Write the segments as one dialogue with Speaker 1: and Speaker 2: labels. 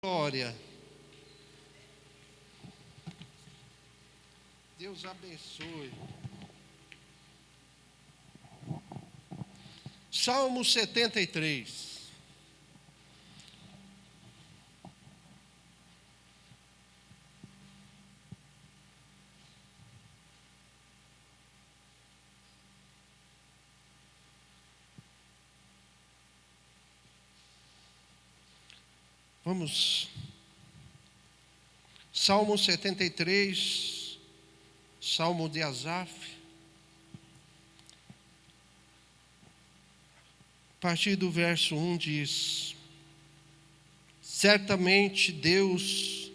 Speaker 1: Glória. Deus abençoe. Salmo 73. Vamos. Salmo 73, Salmo de Asaf. A partir do verso 1 diz: Certamente Deus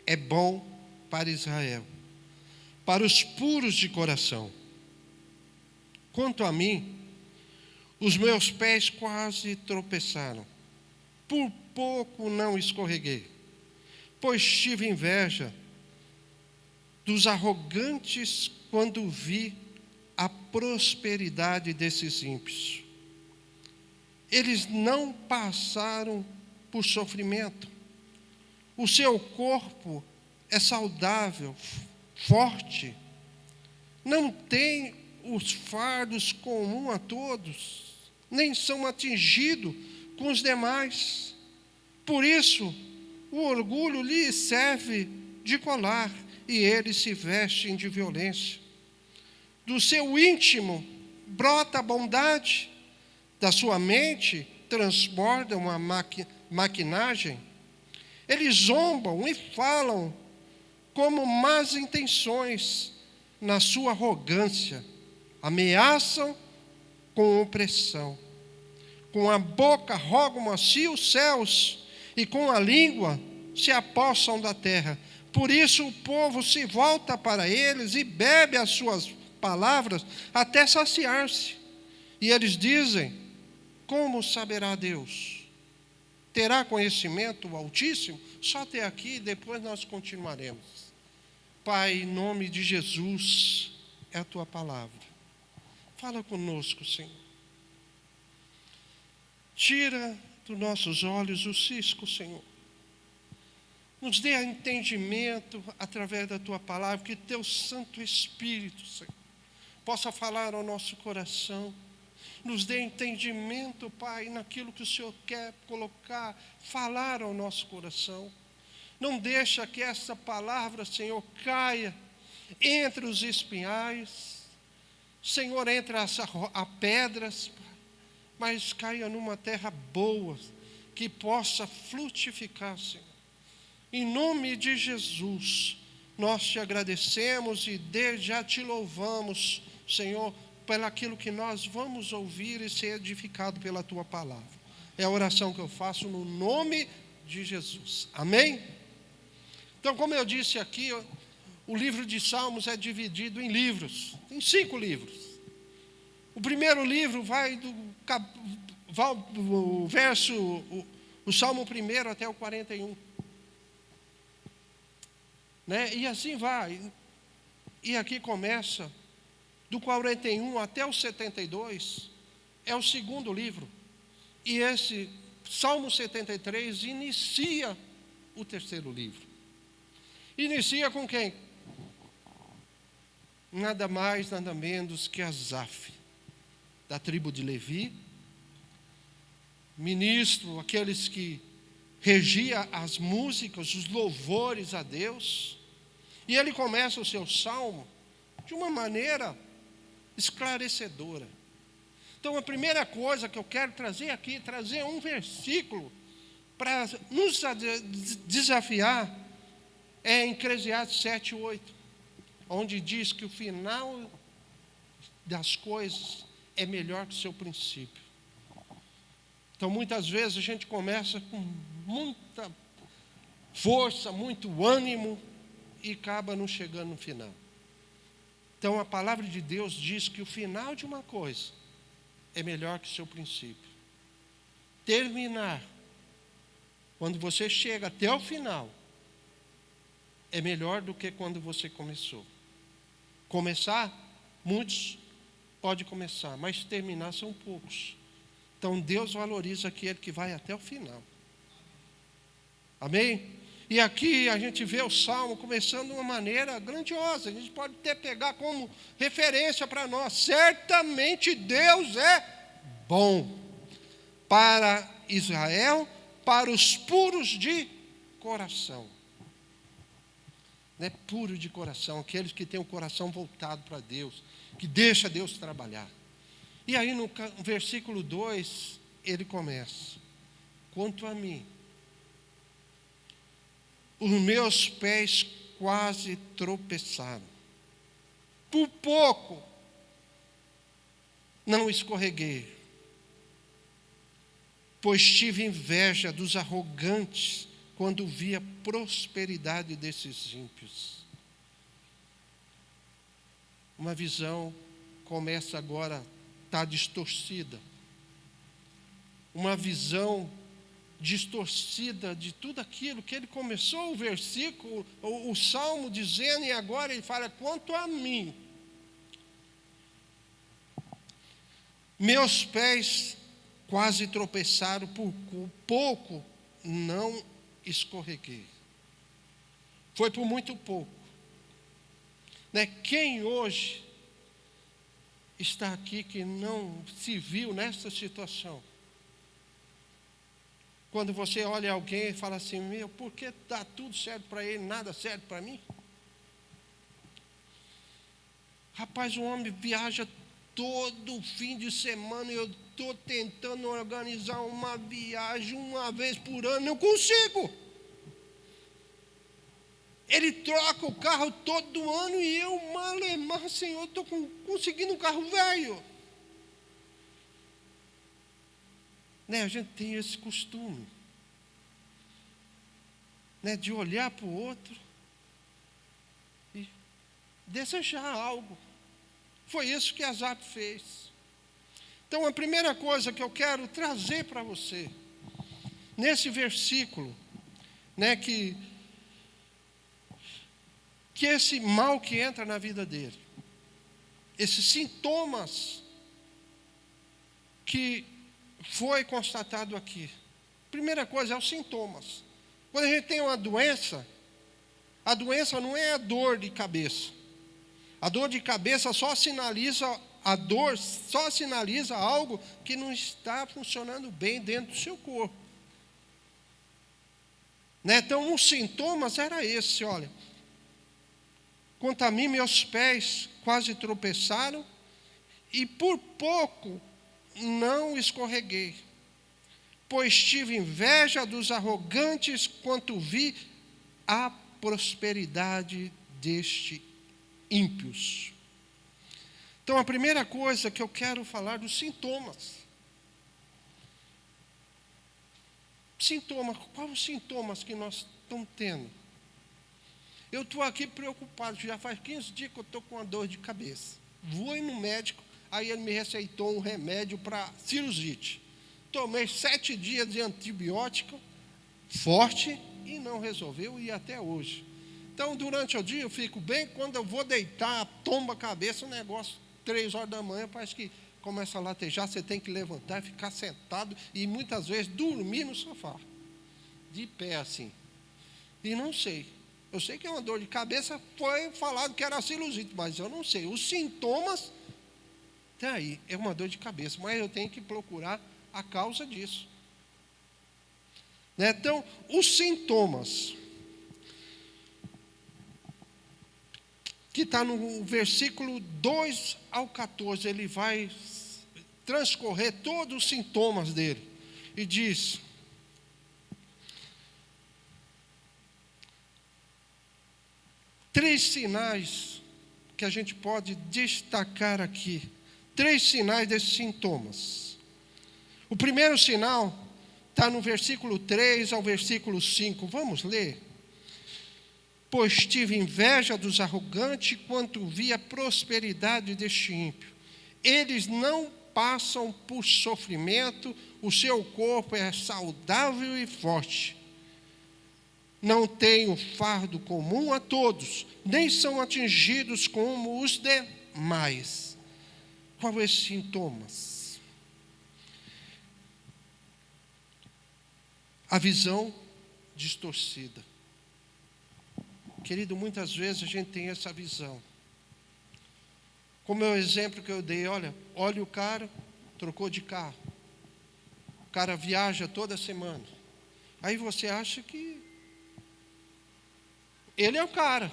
Speaker 1: é bom para Israel, para os puros de coração. Quanto a mim, os meus pés quase tropeçaram, por pouco não escorreguei, pois tive inveja dos arrogantes quando vi a prosperidade desses ímpios. Eles não passaram por sofrimento. O seu corpo é saudável, forte. Não tem os fardos comuns a todos, nem são atingidos com os demais. Por isso, o orgulho lhe serve de colar e eles se vestem de violência. Do seu íntimo brota a bondade, da sua mente transborda uma maquinagem. Eles zombam e falam como más intenções na sua arrogância, ameaçam com opressão. Com a boca rogam assim os céus, e com a língua se apossam da terra. Por isso o povo se volta para eles e bebe as suas palavras até saciar-se. E eles dizem: como saberá Deus? Terá conhecimento o Altíssimo? Só até aqui, depois nós continuaremos. Pai, em nome de Jesus, é a tua palavra. Fala conosco, Senhor. Tira dos nossos olhos o cisco, Senhor. Nos dê entendimento através da tua palavra, que teu Santo Espírito, Senhor, possa falar ao nosso coração. Nos dê entendimento, Pai, naquilo que o Senhor quer colocar, falar ao nosso coração. Não deixa que essa palavra, Senhor, caia entre os espinhais, Senhor, entre as pedras, mas caia numa terra boa, que possa frutificar, Senhor. Em nome de Jesus, nós te agradecemos e desde já te louvamos, Senhor, pelo aquilo que nós vamos ouvir e ser edificado pela tua palavra. É a oração que eu faço no nome de Jesus. Amém? Então, como eu disse aqui, o livro de Salmos é dividido em livros, em 5 livros. O primeiro livro vai do o Salmo 1 até o 41. Né? E assim vai. E aqui começa, do 41 até o 72, é o segundo livro. E esse Salmo 73 inicia o terceiro livro. Inicia com quem? Nada mais, nada menos que Asaf, da tribo de Levi, ministro, aqueles que regia as músicas, os louvores a Deus. E ele começa o seu salmo de uma maneira esclarecedora. Então, a primeira coisa que eu quero trazer aqui, trazer um versículo para nos desafiar, é em Eclesiastes 7:8, onde diz que o final das coisas é melhor que o seu princípio. Então, muitas vezes a gente começa com muita força, muito ânimo e acaba não chegando no final. Então, a palavra de Deus diz que o final de uma coisa é melhor que o seu princípio. Terminar, quando você chega até o final, é melhor do que quando você começou. Começar, muitos podem começar, mas terminar são poucos. Então, Deus valoriza aquele que vai até o final. Amém? E aqui a gente vê o Salmo começando de uma maneira grandiosa. A gente pode até pegar como referência para nós. Certamente Deus é bom para Israel, para os puros de coração. Né? Puro de coração, aqueles que têm o coração voltado para Deus, que deixa Deus trabalhar. E aí no versículo 2, ele começa: quanto a mim, os meus pés quase tropeçaram. Por pouco não escorreguei, pois tive inveja dos arrogantes quando vi a prosperidade desses ímpios. Uma visão começa agora a estar distorcida. Uma visão distorcida de tudo aquilo que ele começou o versículo, o salmo dizendo, e agora ele fala: quanto a mim, meus pés quase tropeçaram, por pouco não escorreguei. Foi por muito pouco. Né? Quem hoje está aqui que não se viu nessa situação? Quando você olha alguém e fala assim: meu, por que dá tudo certo para ele, nada certo para mim? Rapaz, o homem viaja todo fim de semana e eu estou tentando organizar uma viagem uma vez por ano, não consigo. Ele troca o carro todo ano e eu, malemar, Senhor, estou conseguindo um carro velho. Né, a gente tem esse costume, né, de olhar para o outro e desejar algo. Foi isso que Asaf fez. Então, a primeira coisa que eu quero trazer para você, nesse versículo, né, que esse mal que entra na vida dele, esses sintomas que foi constatado aqui. Primeira coisa é os sintomas. Quando a gente tem uma doença, a doença não é a dor de cabeça. A dor de cabeça só sinaliza algo que não está funcionando bem dentro do seu corpo. Né? Então, os sintomas era esse, olha. Quanto a mim, meus pés quase tropeçaram e por pouco não escorreguei, pois tive inveja dos arrogantes quando vi a prosperidade destes ímpios. Então, a primeira coisa que eu quero falar dos sintomas. Sintomas, quais os sintomas que nós estamos tendo? Eu estou aqui preocupado, já faz 15 dias que eu estou com uma dor de cabeça. Vou no médico, aí ele me receitou um remédio para sinusite. Tomei 7 dias de antibiótico forte e não resolveu, e até hoje. Então, durante o dia eu fico bem, quando eu vou deitar, tomba a cabeça, o negócio, 3 horas da manhã, parece que começa a latejar, você tem que levantar, ficar sentado e muitas vezes dormir no sofá, de pé assim. E não sei. Eu sei que é uma dor de cabeça, foi falado que era sinusite, mas eu não sei. Os sintomas, tá aí, é uma dor de cabeça, mas eu tenho que procurar a causa disso. Né? Então, os sintomas, que está no versículo 2 ao 14, ele vai transcorrer todos os sintomas dele. E diz: três sinais que a gente pode destacar aqui. 3 sinais desses sintomas. O primeiro sinal está no versículo 3 ao versículo 5. Vamos ler? Pois tive inveja dos arrogantes quando vi a prosperidade deste ímpio. Eles não passam por sofrimento, o seu corpo é saudável e forte. Não têm o fardo comum a todos, nem são atingidos como os demais. Quais são esses sintomas? A visão distorcida. Querido, muitas vezes a gente tem essa visão. Como é o exemplo que eu dei, olha o cara, trocou de carro. O cara viaja toda semana. Aí você acha que ele é o cara.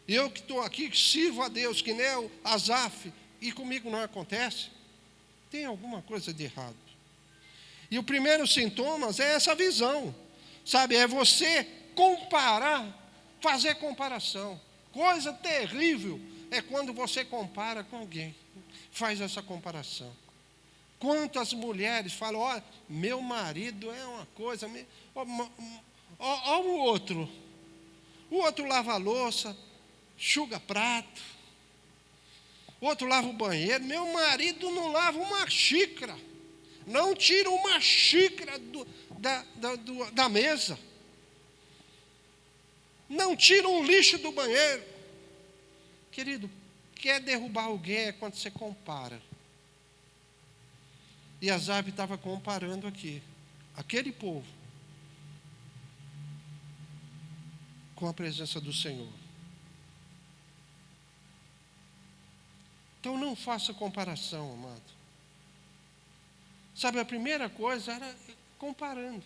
Speaker 1: Eu que estou aqui, que sirvo a Deus, que nem o Asaf, e comigo não acontece. Tem alguma coisa de errado. E o primeiro sintoma é essa visão. Sabe, é você comparar, fazer comparação. Coisa terrível é quando você compara com alguém. Faz essa comparação. Quantas mulheres falam, olha, meu marido é uma coisa... Olha o outro. O outro lava a louça, enxuga prato. O outro lava o banheiro. Meu marido não lava uma xícara. Não tira uma xícara da mesa. Não tira um lixo do banheiro. Querido, quer derrubar alguém é quando você compara. E Asaf estava comparando aqui, aquele povo, com a presença do Senhor. Então não faça comparação, amado. Sabe, a primeira coisa era comparando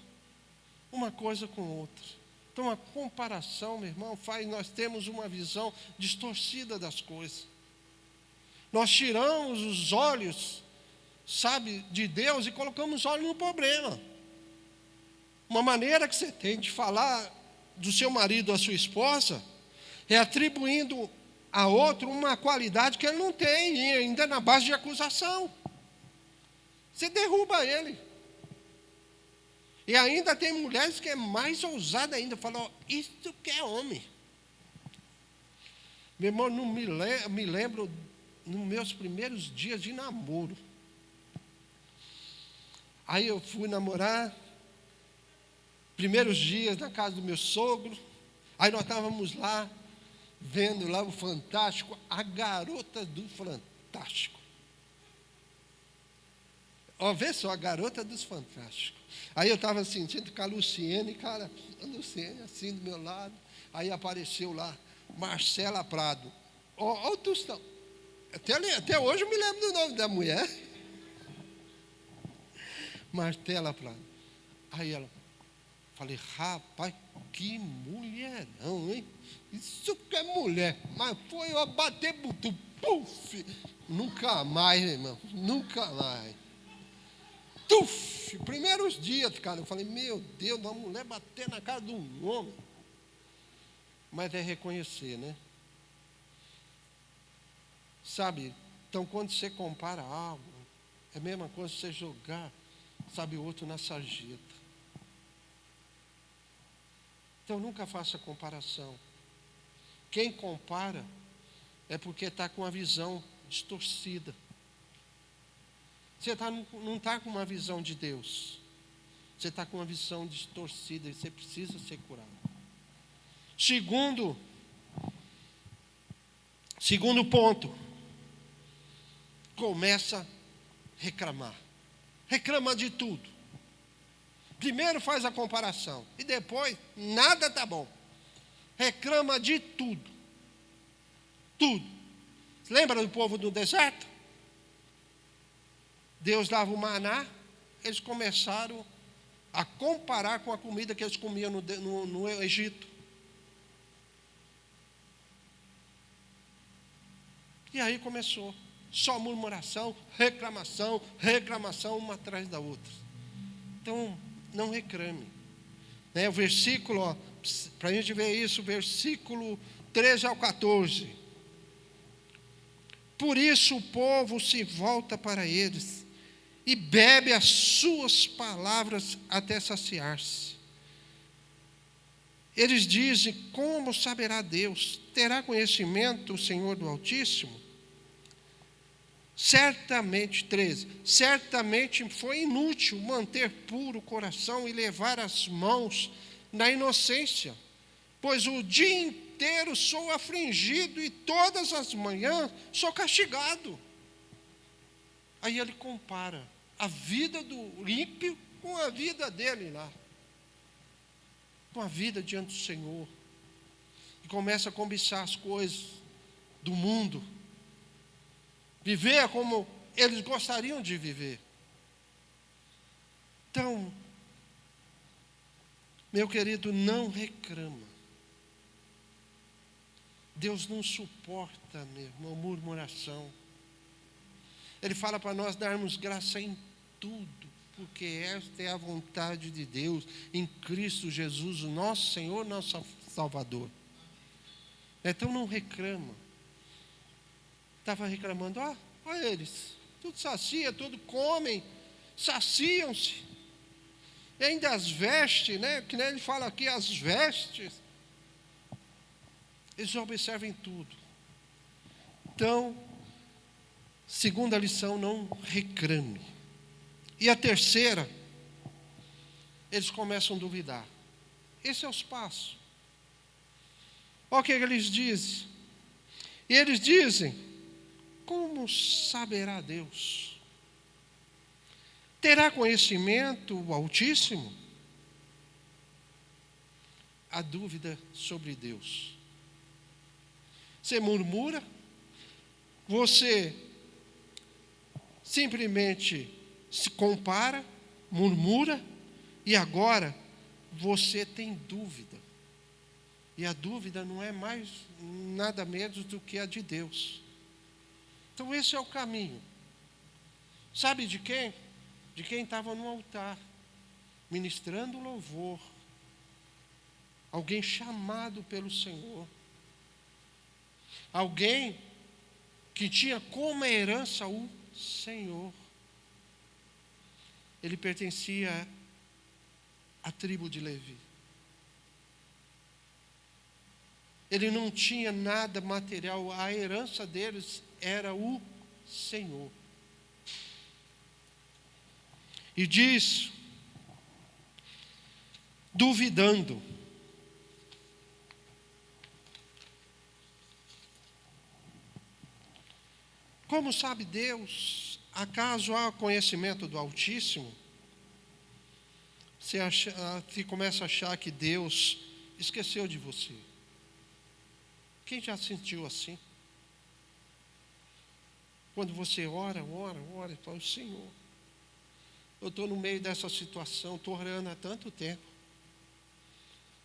Speaker 1: uma coisa com outra. Então a comparação, meu irmão, faz nós temos uma visão distorcida das coisas. Nós tiramos os olhos, sabe, de Deus e colocamos os olhos no problema. Uma maneira que você tem de falar do seu marido ou a sua esposa é atribuindo a outro uma qualidade que ele não tem, e ainda na base de acusação. Você derruba ele. E ainda tem mulheres que é mais ousada ainda, falam, isso que é homem. Meu irmão, não me lembro nos meus primeiros dias de namoro. Aí eu fui namorar, primeiros dias na casa do meu sogro. Aí nós estávamos lá, vendo lá o Fantástico, a garota do Fantástico. Ó, vê só, a garota dos Fantásticos. Aí eu estava sentindo com a Luciene, cara, a Luciene assim do meu lado. Aí apareceu lá, Marcela Prado. Ó o Tostão. Até hoje eu me lembro do nome da mulher. Marcela Prado. Aí ela, falei, rapaz, que mulherão, hein? Isso que é mulher. Mas foi eu bater butu, puf. Nunca mais, meu irmão, nunca mais. Tuf, primeiros dias, cara, eu falei, meu Deus, uma mulher bater na cara de um homem. Mas é reconhecer, né? Sabe, então quando você compara algo, é a mesma coisa você jogar, sabe, o outro na sarjeta. Então nunca faça comparação. Quem compara é porque está com a visão distorcida. Você não está com uma visão de Deus. Você está com uma visão distorcida e você precisa ser curado. Segundo ponto. Começa a reclamar. Reclama de tudo. Primeiro faz a comparação. E depois, nada está bom. Reclama de tudo. Tudo. Lembra do povo do deserto? Deus dava o maná, eles começaram a comparar com a comida que eles comiam no Egito. E aí começou, só murmuração, reclamação, uma atrás da outra. Então, não reclame. O versículo, para a gente ver isso, versículo 13 ao 14. Por isso o povo se volta para eles e bebe as suas palavras até saciar-se. Eles dizem, como saberá Deus? Terá conhecimento o Senhor do Altíssimo? Certamente, 13, certamente foi inútil manter puro o coração e levar as mãos na inocência, pois o dia inteiro sou afligido e todas as manhãs sou castigado. Aí ele compara a vida do ímpio com a vida dele lá. com a vida diante do Senhor e começa a cobiçar as coisas do mundo, viver como eles gostariam de viver. Então, meu querido, não reclama. Deus não suporta, meu irmão, murmuração. Ele fala para nós darmos graça em tudo, porque esta é a vontade de Deus em Cristo Jesus, o nosso Senhor, nosso Salvador. Então não reclama. Estava reclamando, olha eles, tudo sacia, tudo comem, saciam-se. E ainda as vestes, né? Que nem ele fala aqui, as vestes. Eles observam tudo. Então, segunda lição, não reclame. E a terceira, eles começam a duvidar. Esse é os passos. Olha o que eles dizem. E eles dizem, como saberá Deus? Terá conhecimento o Altíssimo? A dúvida sobre Deus. Você murmura, você simplesmente se compara, murmura, e agora você tem dúvida. E a dúvida não é mais nada menos do que a de Deus. Então esse é o caminho. Sabe de quem? De quem estava no altar, ministrando louvor. Alguém chamado pelo Senhor. Alguém que tinha como herança o Senhor. Ele pertencia à tribo de Levi. Ele não tinha nada material, a herança deles era o Senhor. E diz, duvidando. Como sabe Deus? Acaso há conhecimento do Altíssimo? Você começa a achar que Deus esqueceu de você. Quem já sentiu assim? Quando você ora e fala, Senhor, eu estou no meio dessa situação, estou orando há tanto tempo.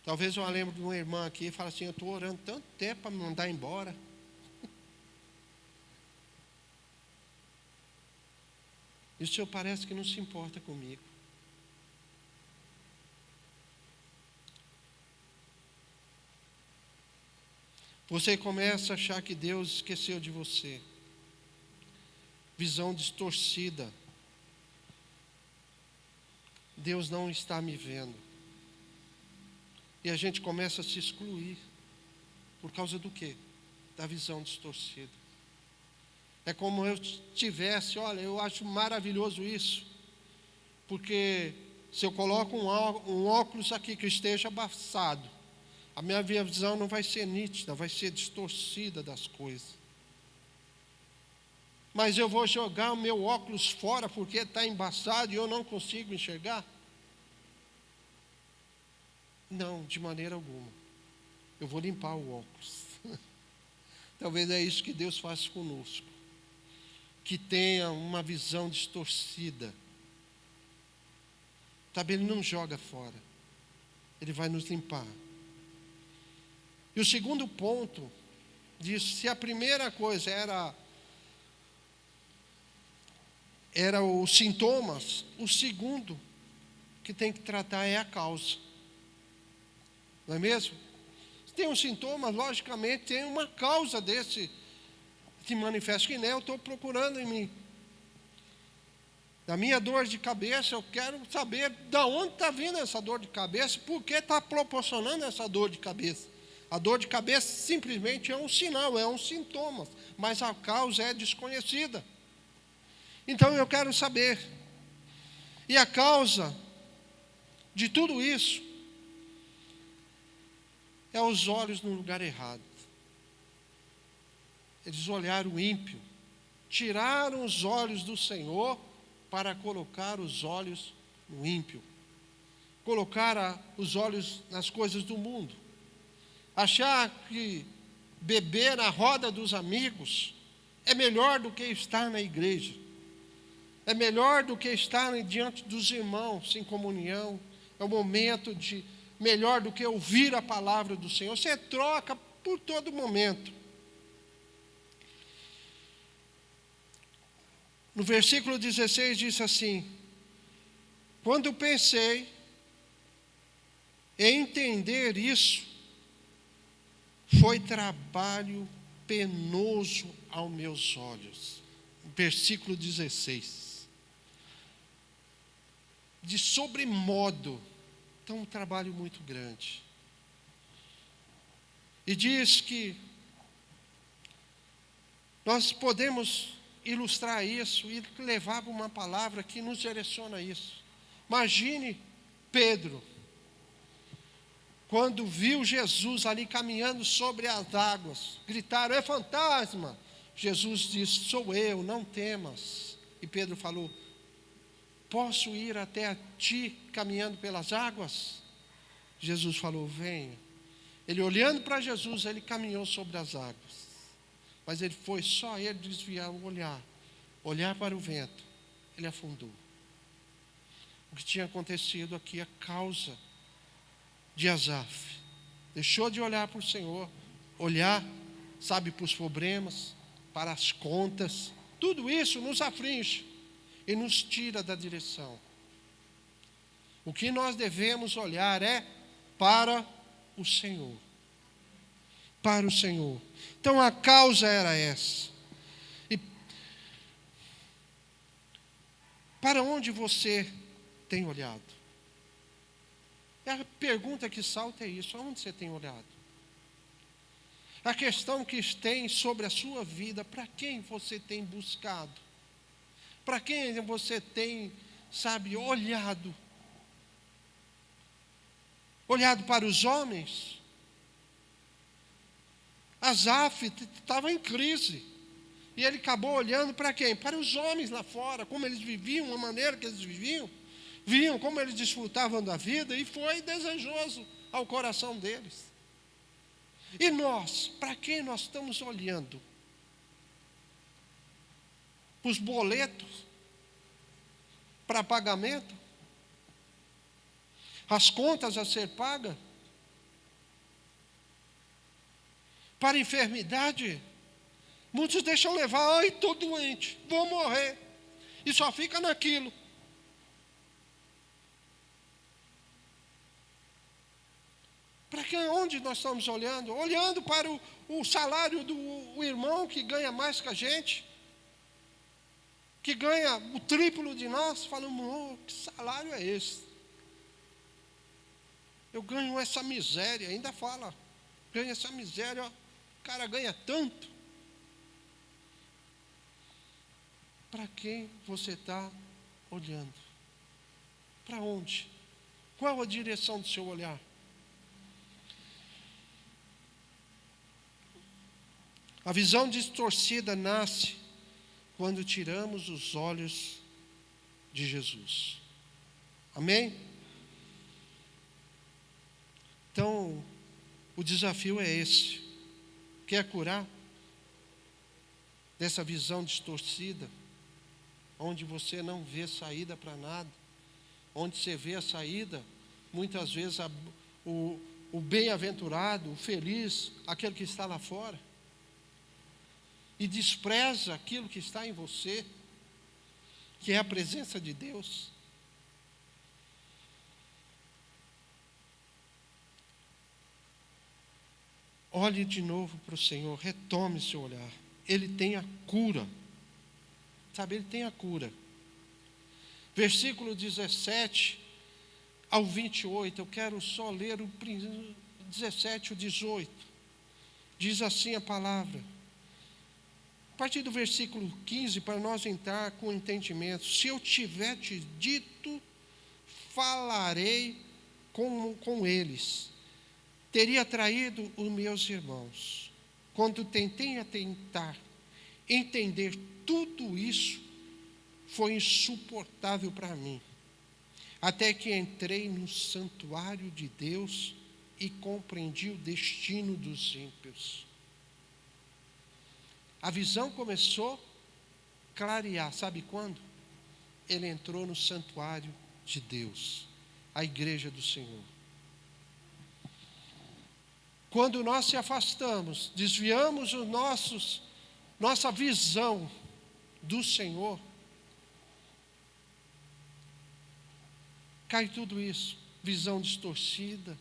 Speaker 1: Talvez eu lembro de uma irmã aqui e fala assim, eu estou orando tanto tempo para me mandar embora. E o Senhor parece que não se importa comigo. Você começa a achar que Deus esqueceu de você. Visão distorcida. Deus não está me vendo. E a gente começa a se excluir. Por causa do quê? Da visão distorcida. É como eu tivesse, olha, eu acho maravilhoso isso. Porque se eu coloco um óculos aqui que esteja abafado, a minha visão não vai ser nítida, vai ser distorcida das coisas. Mas eu vou jogar o meu óculos fora porque está embaçado e eu não consigo enxergar? Não, de maneira alguma. Eu vou limpar o óculos. Talvez é isso que Deus faça conosco. Que tenha uma visão distorcida. Sabe, Ele não joga fora. Ele vai nos limpar. E o segundo ponto disso, se a primeira coisa era os sintomas, o segundo que tem que tratar é a causa. Não é mesmo? Se tem um sintoma, logicamente tem uma causa desse que manifesta, que nem eu estou procurando em mim. Da minha dor de cabeça, eu quero saber de onde está vindo essa dor de cabeça, por que está proporcionando essa dor de cabeça. A dor de cabeça simplesmente é um sinal, é um sintoma, mas a causa é desconhecida. Então eu quero saber. E a causa de tudo isso é os olhos no lugar errado. Eles olharam o ímpio, tiraram os olhos do Senhor para colocar os olhos no ímpio. colocar os olhos nas coisas do mundo, achar que beber na roda dos amigos é melhor do que estar na igreja, é melhor do que estar diante dos irmãos em comunhão, é o momento de melhor do que ouvir a palavra do Senhor. Você troca por todo momento. No versículo 16 diz assim: quando pensei em entender isso, foi trabalho penoso aos meus olhos. Versículo 16. De sobremodo, então um trabalho muito grande. E diz que nós podemos ilustrar isso e levar uma palavra que nos direciona a isso. Imagine Pedro, quando viu Jesus ali caminhando sobre as águas, gritaram: é fantasma! Jesus disse: sou eu, não temas. E Pedro falou: posso ir até a ti caminhando pelas águas? Jesus falou: venha. Ele, olhando para Jesus, ele caminhou sobre as águas. Mas ele foi só ele desviar o olhar para o vento, ele afundou. O que tinha acontecido aqui, a causa de Asaf, deixou de olhar para o Senhor, olhar, sabe, para os problemas, para as contas. Tudo isso nos aflige e nos tira da direção. O que nós devemos olhar é para o Senhor. Para o Senhor. Então a causa era essa. E para onde você tem olhado? A pergunta que salta é isso: aonde você tem olhado? A questão que tem sobre a sua vida: para quem você tem buscado? Para quem você tem, sabe, olhado? Olhado para os homens? Asaf estava em crise. E ele acabou olhando para quem? Para os homens lá fora, como eles viviam, a maneira que eles viviam. Viam como eles desfrutavam da vida e foi desejoso ao coração deles. E nós, para quem nós estamos olhando? Para os boletos? Para pagamento? As contas a ser pagas? Para a enfermidade? Muitos deixam levar: ai, estou doente, vou morrer. E só fica naquilo. Para onde nós estamos olhando? Olhando para o salário do irmão que ganha mais que a gente, que ganha o triplo de nós, falamos: oh, que salário é esse? Eu ganho essa miséria, ainda fala, ganho essa miséria, o cara ganha tanto. Para quem você está olhando? Para onde? Qual a direção do seu olhar? A visão distorcida nasce quando tiramos os olhos de Jesus. Amém? Então, o desafio é esse. Quer curar dessa visão distorcida, onde você não vê saída para nada, onde você vê a saída, muitas vezes o bem-aventurado, o feliz, aquele que está lá fora, e despreza aquilo que está em você, que é a presença de Deus. Olhe de novo para o Senhor, retome seu olhar. Ele tem a cura. Sabe, Ele tem a cura. Versículo 17 ao 28, eu quero só ler o 17 e o 18. Diz assim a palavra. A partir do versículo 15, para nós entrar com entendimento: se eu tiver te dito, falarei com eles. Teria traído os meus irmãos. Quando tentei entender tudo isso, foi insuportável para mim. até que entrei no santuário de Deus e compreendi o destino dos ímpios. A visão começou a clarear, sabe quando? Ele entrou no santuário de Deus, a igreja do Senhor. Quando nós se afastamos, desviamos nossa visão do Senhor, cai tudo isso, visão distorcida.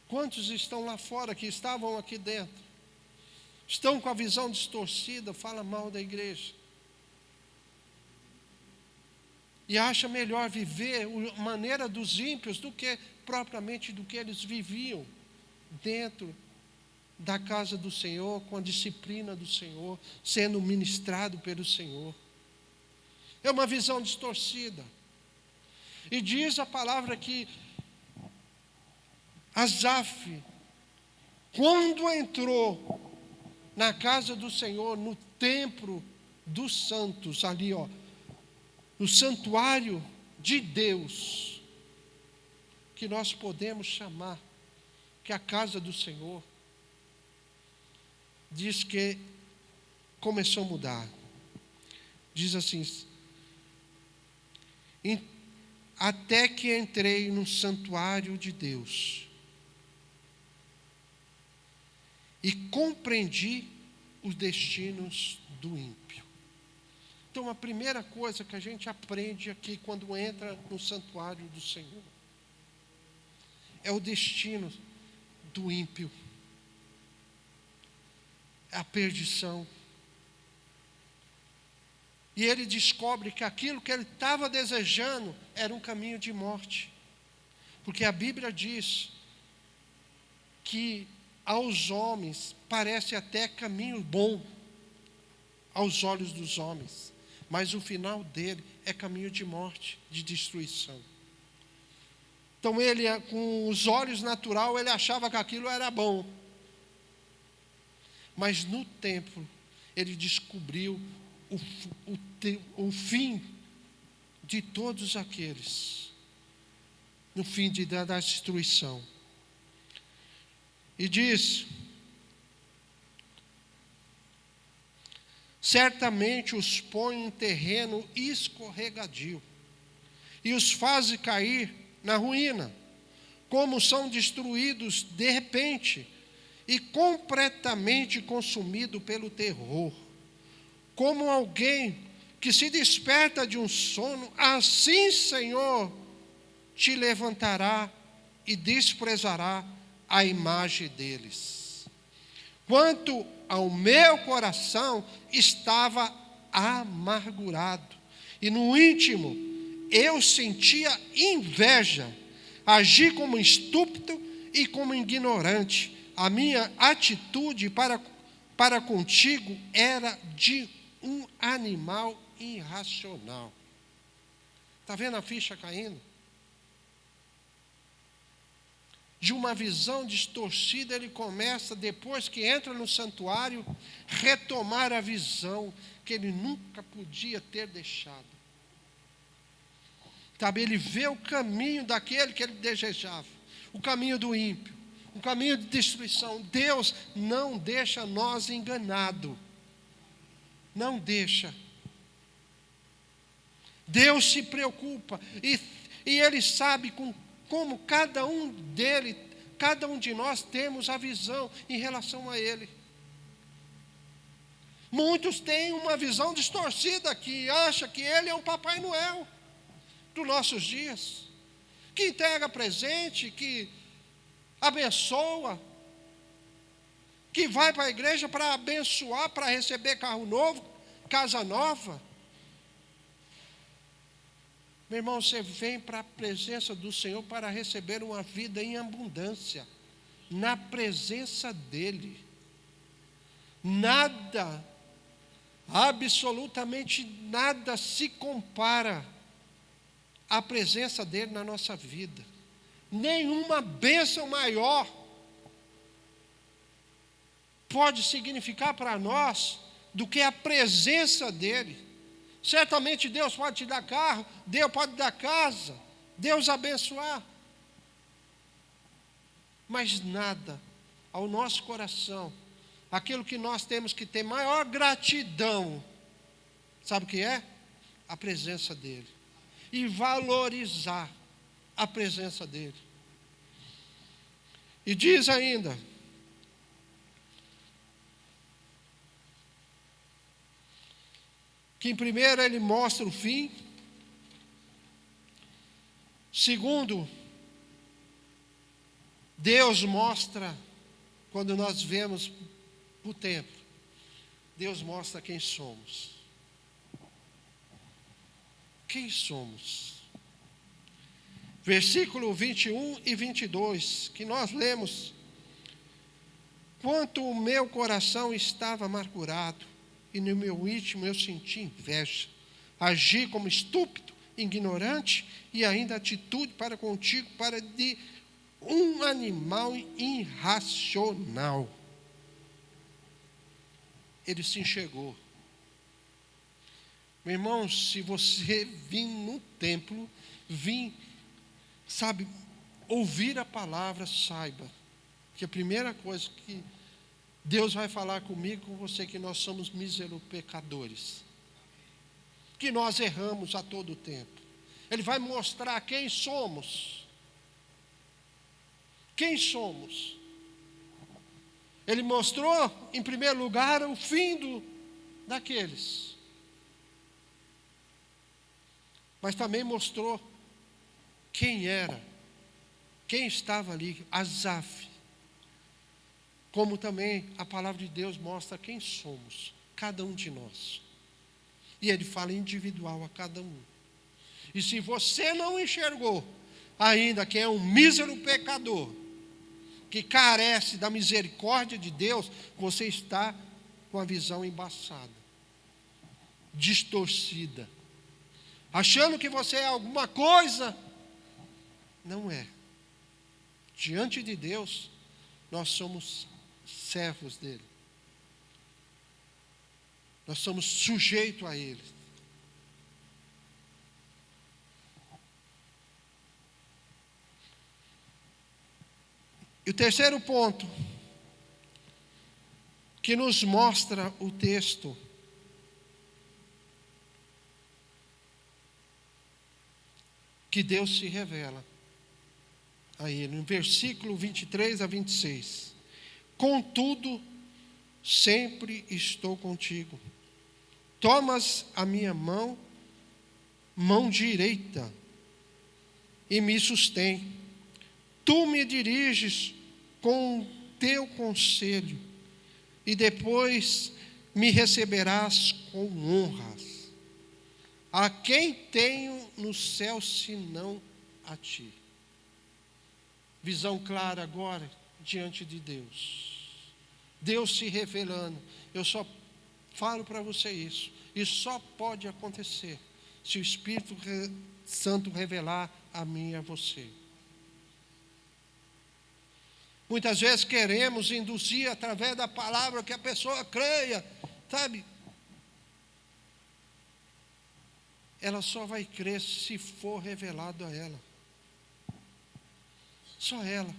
Speaker 1: Quantos estão lá fora que estavam aqui dentro? Estão com a visão distorcida, fala mal da igreja. E acha melhor viver a maneira dos ímpios do que propriamente do que eles viviam dentro da casa do Senhor, com a disciplina do Senhor, sendo ministrado pelo Senhor. É uma visão distorcida. E diz a palavra que Asaf, quando entrou na casa do Senhor, no templo dos santos, ali no santuário de Deus, que nós podemos chamar que é a casa do Senhor, diz que começou a mudar. Diz assim: até que entrei no santuário de Deus e compreendi os destinos do ímpio. Então, a primeira coisa que a gente aprende aqui quando entra no santuário do Senhor é o destino do ímpio, é a perdição. E ele descobre que aquilo que ele estava desejando era um caminho de morte. Porque a Bíblia diz que aos homens parece até caminho bom, aos olhos dos homens. Mas o final dele é caminho de morte, de destruição. Então ele, com os olhos naturais, ele achava que aquilo era bom. Mas no templo, ele descobriu o fim de todos aqueles, no fim da destruição. E diz: certamente os põe em terreno escorregadio e os faz cair na ruína, como são destruídos de repente e completamente consumidos pelo terror. Como alguém que se desperta de um sono, assim, Senhor, te levantará e desprezará a imagem deles. Quanto ao meu coração, estava amargurado, e no íntimo eu sentia inveja, agi como estúpido e como ignorante. A minha atitude para contigo era de um animal irracional. Está vendo a ficha caindo? De uma visão distorcida, ele começa, depois que entra no santuário, retomar a visão que ele nunca podia ter deixado. Sabe, ele vê o caminho daquele que ele desejava, o caminho do ímpio, o caminho de destruição. Deus não deixa nós enganados. Não deixa. Deus se preocupa e Ele sabe como cada um de nós temos a visão em relação a Ele. Muitos têm uma visão distorcida que acha que Ele é um Papai Noel dos nossos dias, que entrega presente, que abençoa, que vai para a igreja para abençoar, para receber carro novo, casa nova. Meu irmão, você vem para a presença do Senhor para receber uma vida em abundância, na presença dEle. Nada, absolutamente nada se compara à presença dEle na nossa vida. Nenhuma bênção maior pode significar para nós do que a presença dEle. Certamente Deus pode te dar carro, Deus pode dar casa, Deus abençoar. Mas nada ao nosso coração, aquilo que nós temos que ter maior gratidão, sabe o que é? A presença dEle. E valorizar a presença dEle. E diz ainda, que em primeiro Ele mostra o fim, segundo, Deus mostra, quando nós vemos o templo, Deus mostra quem somos. Quem somos? Versículo 21 e 22, que nós lemos. Quanto o meu coração estava amargurado, e no meu íntimo eu senti inveja, agi como estúpido, ignorante, e ainda atitude para contigo, para de um animal irracional. Ele se enxergou. Meu irmão, se você vir no templo, ouvir a palavra, saiba que a primeira coisa que Deus vai falar comigo, com você, que nós somos míseros pecadores, que nós erramos a todo tempo. Ele vai mostrar quem somos. Quem somos? Ele mostrou, em primeiro lugar, o fim daqueles. Mas também mostrou quem era, quem estava ali, Asaf. Como também a palavra de Deus mostra quem somos, cada um de nós. E Ele fala individual a cada um. E se você não enxergou ainda que é um mísero pecador, que carece da misericórdia de Deus, você está com a visão embaçada, distorcida, achando que você é alguma coisa. Não é. Diante de Deus, nós somos servos dele. Nós somos sujeitos a ele. E o terceiro ponto que nos mostra o texto que Deus se revela a ele, no versículo 23 a 26. Contudo, sempre estou contigo. Tomas a minha mão direita, e me sustém. Tu me diriges com teu conselho, e depois me receberás com honras. A quem tenho no céu senão a ti? Visão clara agora diante de Deus. Deus se revelando. Eu só falo para você isso. Isso só pode acontecer se o Espírito Santo revelar a mim e a você. Muitas vezes queremos induzir através da palavra que a pessoa creia, sabe? Ela só vai crer se for revelado a ela. Só ela.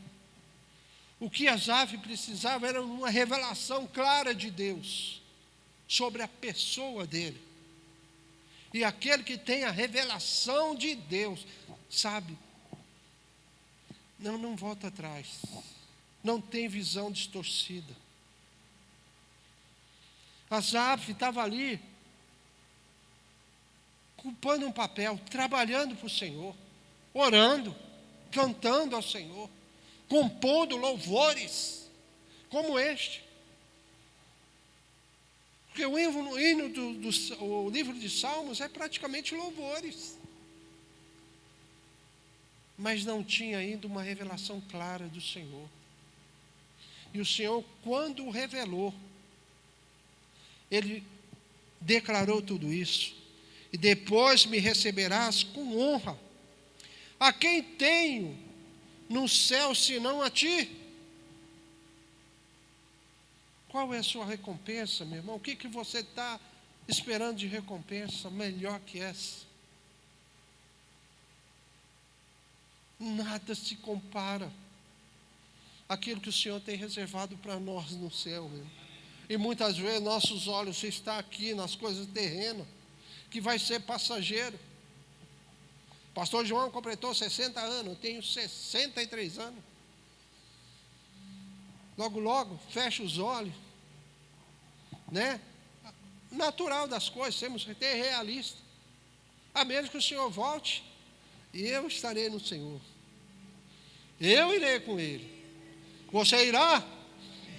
Speaker 1: O que Asaf precisava era uma revelação clara de Deus sobre a pessoa dele. E aquele que tem a revelação de Deus, sabe? Não volta atrás. Não tem visão distorcida. Asaf estava ali, ocupando um papel, trabalhando para o Senhor, orando, cantando ao Senhor, compondo louvores, como este. Porque o livro de Salmos é praticamente louvores. Mas não tinha ainda uma revelação clara do Senhor. E o Senhor, quando o revelou, Ele declarou tudo isso. E depois me receberás com honra. A quem tenho no céu senão a ti? Qual é a sua recompensa, meu irmão? O que você está esperando de recompensa melhor que essa? Nada se compara àquilo que o Senhor tem reservado para nós no céu, meu. E muitas vezes nossos olhos estão aqui nas coisas terrenas, que vai ser passageiro. Pastor João completou 60 anos, eu tenho 63 anos. Logo, logo, fecha os olhos, né? Natural das coisas, temos que ter realista. A menos que o Senhor volte, e eu estarei no Senhor. Eu irei com Ele. Você irá?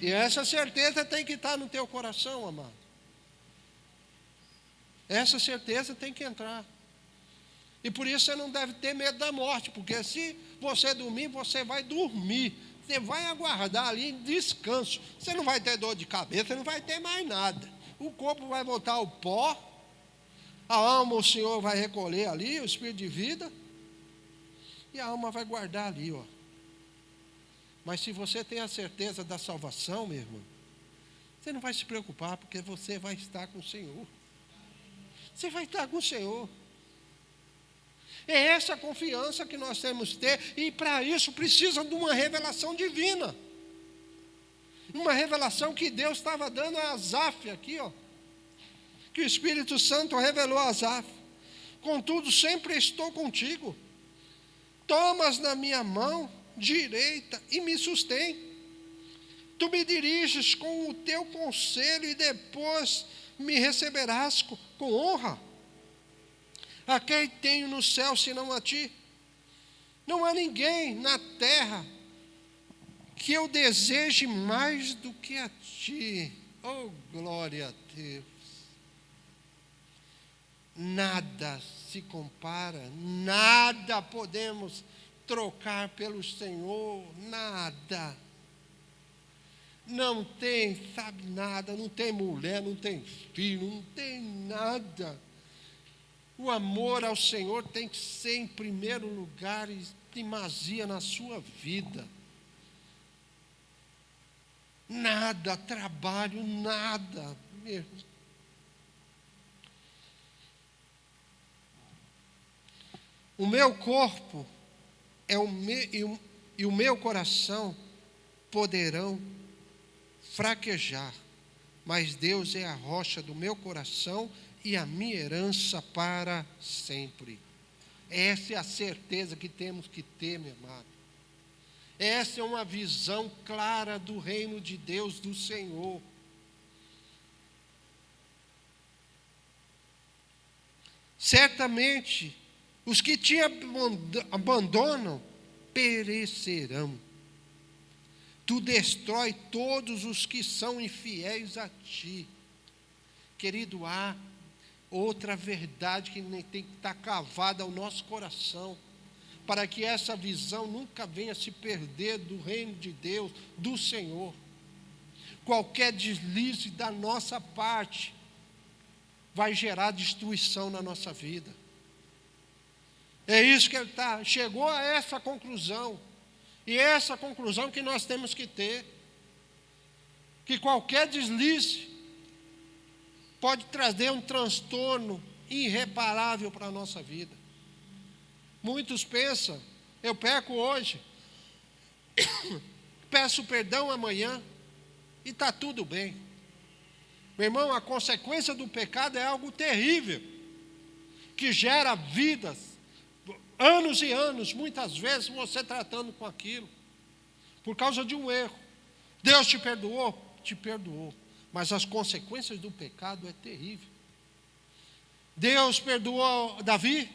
Speaker 1: E essa certeza tem que estar no teu coração, amado. Essa certeza tem que entrar. E por isso você não deve ter medo da morte, porque se você dormir, você vai dormir. Você vai aguardar ali em descanso. Você não vai ter dor de cabeça, não vai ter mais nada. O corpo vai voltar ao pó. A alma o Senhor vai recolher ali, o espírito de vida. E a alma vai guardar ali, ó. Mas se você tem a certeza da salvação, meu irmão, você não vai se preocupar, porque você vai estar com o Senhor. Você vai estar com o Senhor. É essa confiança que nós temos que ter, e para isso precisa de uma revelação divina. Uma revelação que Deus estava dando a Asaf aqui, ó. Que o Espírito Santo revelou a Asaf. Contudo, sempre estou contigo. Tomas na minha mão direita e me sustém. Tu me diriges com o teu conselho e depois me receberás com honra. A quem tenho no céu senão a ti? Não há ninguém na terra que eu deseje mais do que a ti. Oh, glória a Deus. Nada se compara, nada podemos trocar pelo Senhor, nada. Não tem, sabe, nada, não tem mulher, não tem filho, não tem nada. O amor ao Senhor tem que ser em primeiro lugar e primazia na sua vida. Nada, trabalho, nada mesmo. O meu corpo e o meu coração poderão fraquejar, mas Deus é a rocha do meu coração e a minha herança para sempre. Essa é a certeza que temos que ter, meu amado. Essa é uma visão clara do reino de Deus, do Senhor. Certamente, os que te abandonam perecerão. Tu destrói todos os que são infiéis a ti. Querido, há outra verdade que tem que estar cavada ao nosso coração, para que essa visão nunca venha se perder do reino de Deus, do Senhor. Qualquer deslize da nossa parte vai gerar destruição na nossa vida. É isso que ele chegou a essa conclusão. E é essa conclusão que nós temos que ter. Que qualquer deslize pode trazer um transtorno irreparável para a nossa vida. Muitos pensam, eu peco hoje, peço perdão amanhã e está tudo bem. Meu irmão, a consequência do pecado é algo terrível, que gera vidas, anos e anos, muitas vezes você tratando com aquilo, por causa de um erro. Deus te perdoou? Te perdoou. Mas as consequências do pecado é terrível. Deus perdoou Davi,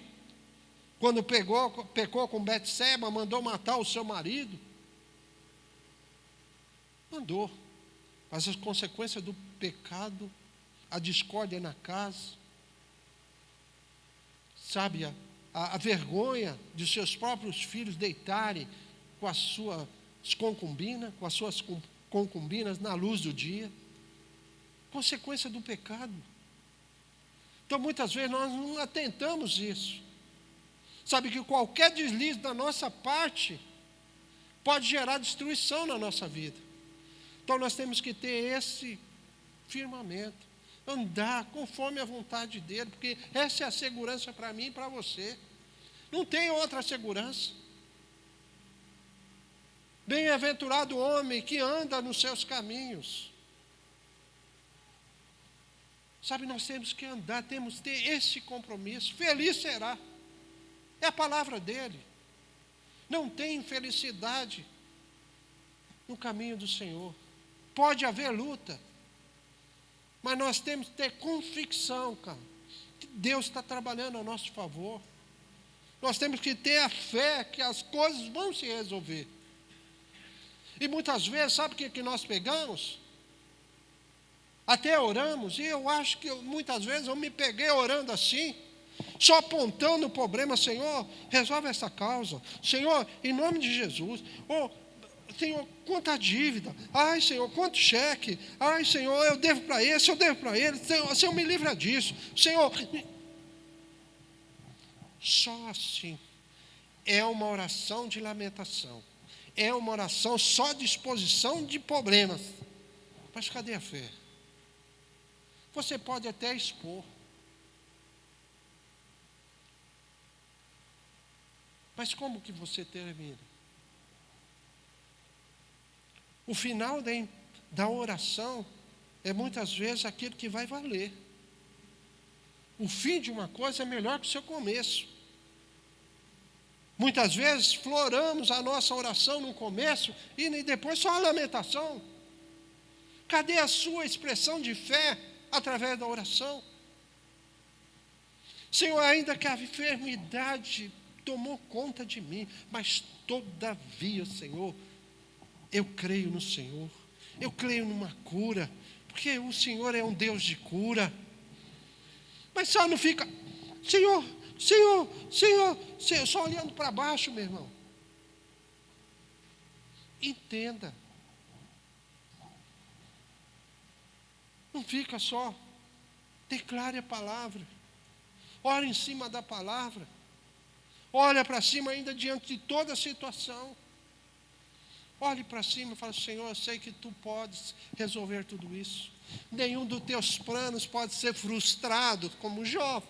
Speaker 1: quando pecou com Betseba, mandou matar o seu marido. Mandou. Mas as consequências do pecado, a discórdia na casa, sabe, a vergonha de seus próprios filhos deitarem com as suas concubinas na luz do dia. Consequência do pecado. Então, muitas vezes, nós não atentamos isso. Sabe que qualquer deslize da nossa parte pode gerar destruição na nossa vida. Então, nós temos que ter esse firmamento. Andar conforme a vontade dele, porque essa é a segurança para mim e para você. Não tem outra segurança. Bem-aventurado o homem que anda nos seus caminhos. Sabe, nós temos que andar, temos que ter esse compromisso. Feliz será. É a palavra dele. Não tem infelicidade no caminho do Senhor. Pode haver luta, mas nós temos que ter convicção, cara, que Deus está trabalhando a nosso favor. Nós temos que ter a fé que as coisas vão se resolver. E muitas vezes, sabe o que nós pegamos? Até oramos, e eu acho que muitas vezes eu me peguei orando assim, só apontando o problema. Senhor, resolve essa causa. Senhor, em nome de Jesus. Senhor, quanta dívida. Ai, Senhor, quanto cheque. Ai, Senhor, eu devo para esse, eu devo para ele. Senhor, me livra disso. Senhor, só assim. É uma oração de lamentação. É uma oração só de exposição de problemas. Mas cadê a fé? Você pode até expor. Mas como que você termina? O final da oração é muitas vezes aquilo que vai valer. O fim de uma coisa é melhor que o seu começo. Muitas vezes floramos a nossa oração no começo e depois só a lamentação. Cadê a sua expressão de fé através da oração? Senhor, ainda que a enfermidade tomou conta de mim, mas todavia, Senhor, eu creio no Senhor, eu creio numa cura, porque o Senhor é um Deus de cura. Mas só não fica, Senhor, só olhando para baixo, meu irmão. Entenda. Não fica só. Declare a palavra. Ore em cima da palavra. Olha para cima ainda diante de toda a situação. Olhe para cima e fale: Senhor, eu sei que Tu podes resolver tudo isso. Nenhum dos Teus planos pode ser frustrado, como Jó.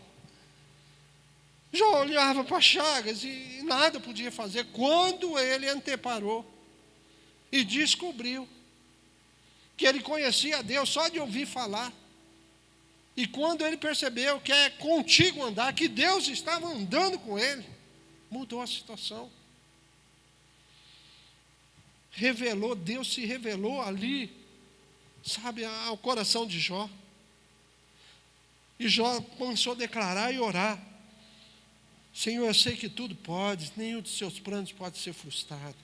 Speaker 1: Jó olhava para Chagas e nada podia fazer. Quando ele anteparou e descobriu que ele conhecia a Deus só de ouvir falar, e quando ele percebeu que é contigo andar, que Deus estava andando com ele, mudou a situação. Deus se revelou ali, sabe, ao coração de Jó. E Jó começou a declarar e orar: Senhor, eu sei que tudo pode, nenhum dos seus planos pode ser frustrado.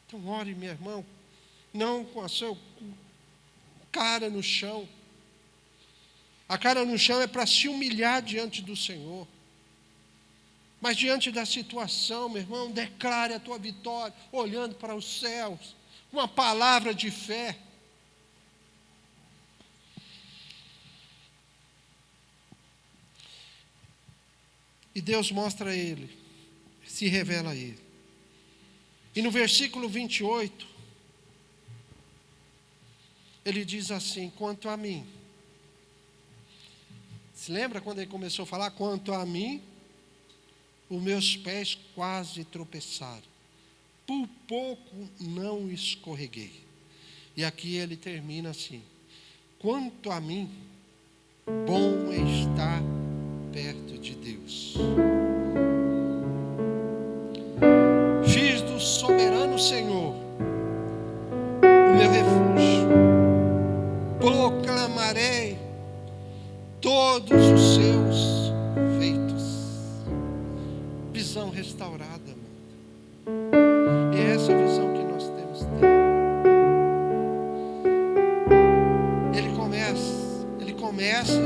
Speaker 1: Então ore, meu irmão, não com a sua cara no chão. A cara no chão é para se humilhar diante do Senhor. Mas diante da situação, meu irmão, declare a tua vitória, olhando para os céus, uma palavra de fé. E Deus mostra a ele, se revela a ele. E no versículo 28, ele diz assim: quanto a mim. Se lembra quando ele começou a falar? Quanto a mim, os meus pés quase tropeçaram. Por pouco não escorreguei. E aqui ele termina assim: quanto a mim, bom é estar perto de Deus. Fiz do soberano Senhor o meu refúgio. Proclamarei todos os seus feitos. Visão restaurada, mano. E é essa visão que nós temos que ter. Ele começa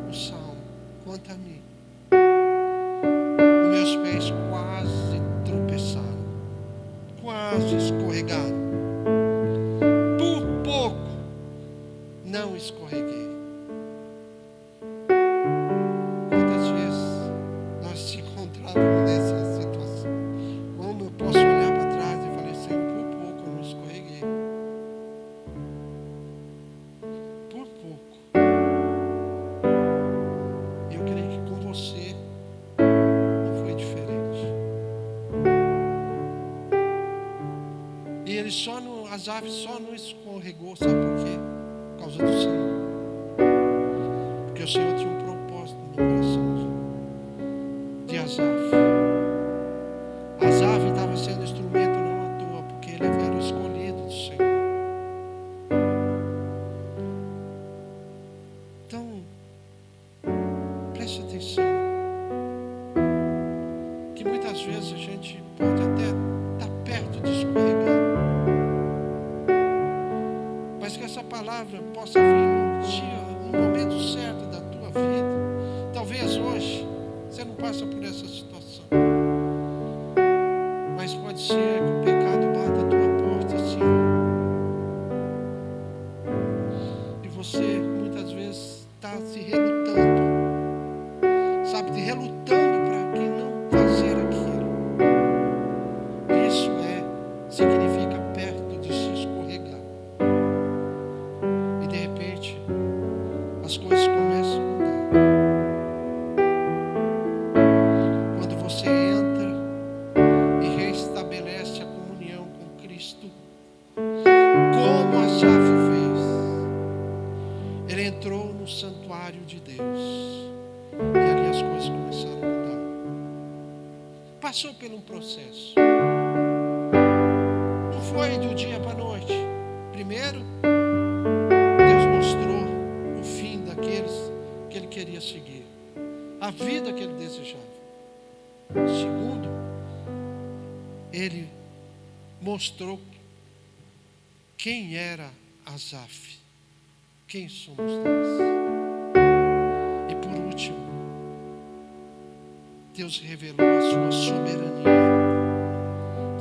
Speaker 1: o salmo: quanto a mim, os meus pés quase tropeçaram, quase escorregaram. Por pouco não escorreguei. Quantas vezes nós se encontrávamos nessa situação? Como eu posso olhar para trás e falar: Senhor, por pouco eu não escorreguei. Por pouco. Eu creio que com você não foi diferente. Asaf só não escorregou, sabe por quê? Por causa do Senhor. Porque o Senhor tinha um propósito no coração de Asaf. Asaf estava sendo instrumento não à toa, porque ele era o escolhido do Senhor. Então, preste atenção, que muitas vezes a gente pode até estar perto de escorregar, mas que essa palavra possa vir num dia, no momento certo da tua vida. Talvez hoje você não passa por essa situação, mas pode ser que o pecado bata a tua porta assim, e você muitas vezes está se relutando, sabe, relutando para que não fazer aquilo. Isso significa perto de se escorregar. E de repente as coisas começam a mudar. Quando você entra e restabelece a comunhão com Cristo, como Asaf fez. Ele entrou no santuário de Deus e ali as coisas começaram a mudar. Passou por um processo. Não foi do dia para a noite. Primeiro, Deus mostrou o fim daqueles que ele queria seguir, a vida que ele desejava. Segundo, ele mostrou quem era Asaf, quem somos nós. E por último, Deus revelou a sua soberania.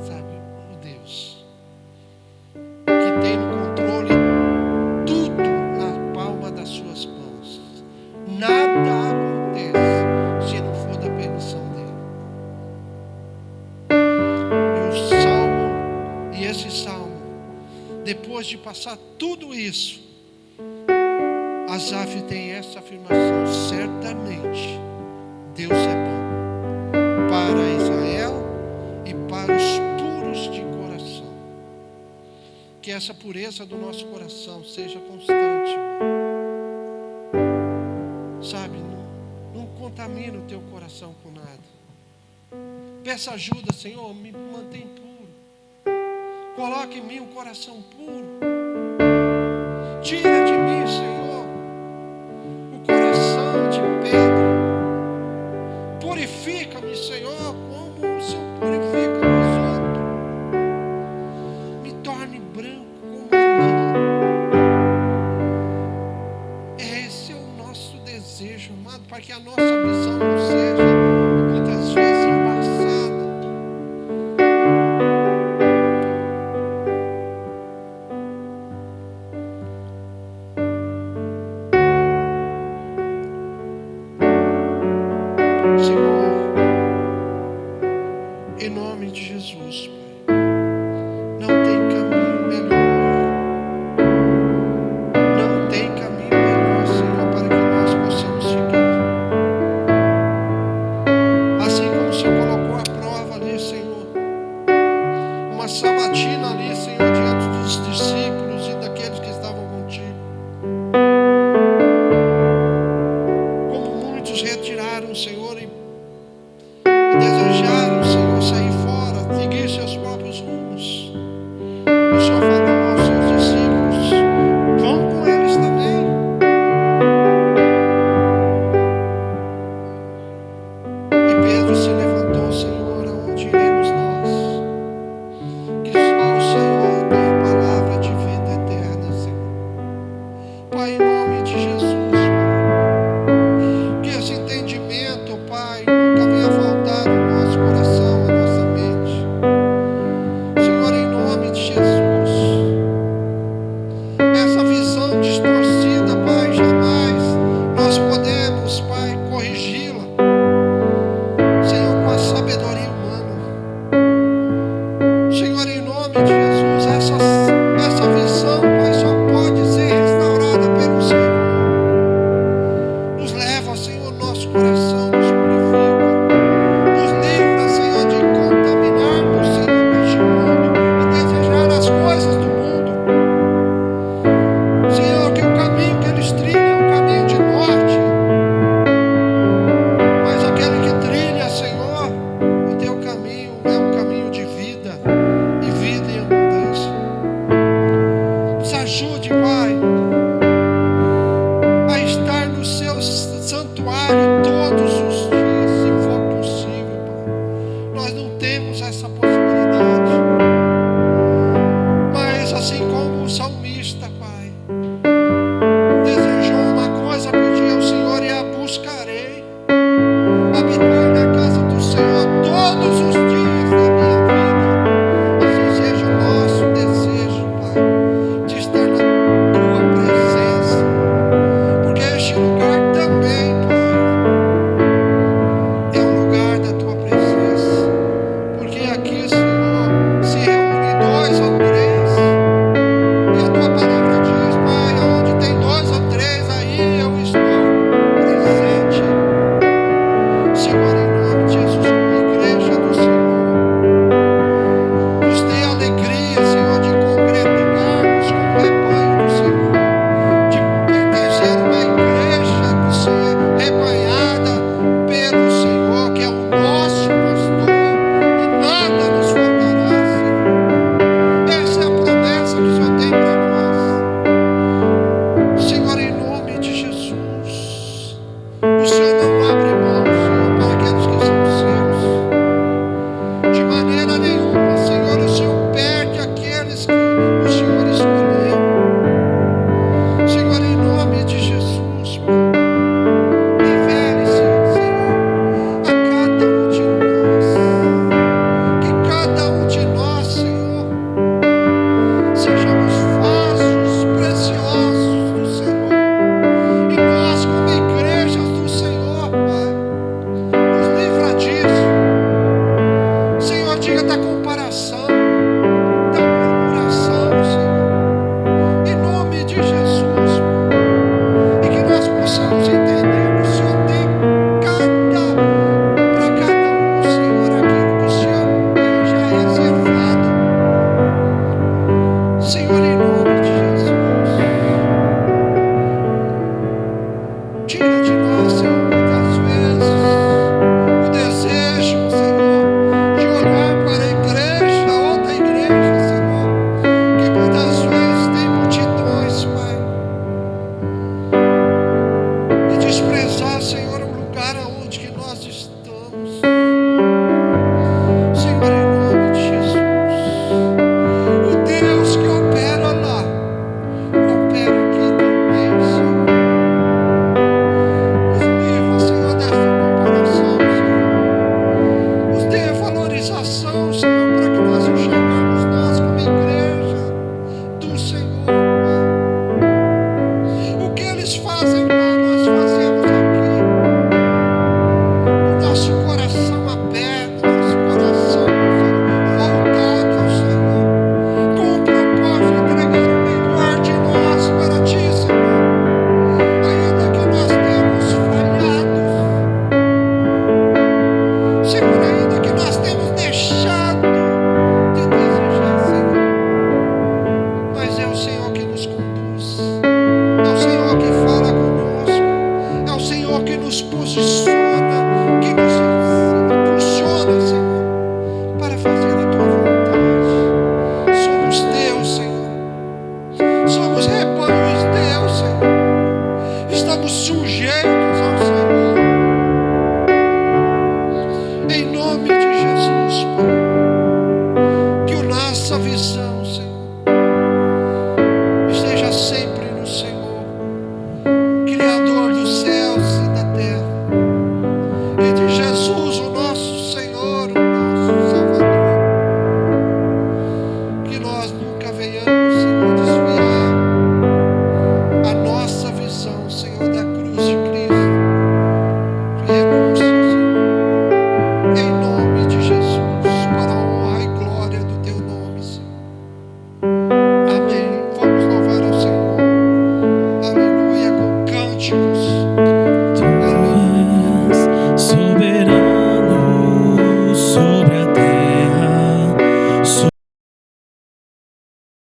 Speaker 1: Sabe, o Deus que tem no controle tudo na palma das suas mãos. Nada acontece se não for da permissão dele. E esse salmo, depois de passar tudo isso, Asaf tem essa afirmação: certamente Deus é bom para Israel e para os puros de coração. Que essa pureza do nosso coração seja constante. Sabe, não contamina o teu coração com nada. Peça ajuda, Senhor, me mantém puro. Coloque em mim um coração puro. Tira de mim, Senhor, o coração de pedra. Purifica-me, Senhor, como o Senhor purifica os outros. Me torne branco como a lã. Esse é o nosso desejo, amado, para que a nossa visão não seja muitas vezes embaçada. Senhor, em nome de Jesus, Pai, não tem caminho melhor. Não tem caminho melhor, Senhor, para que nós possamos seguir. Senhor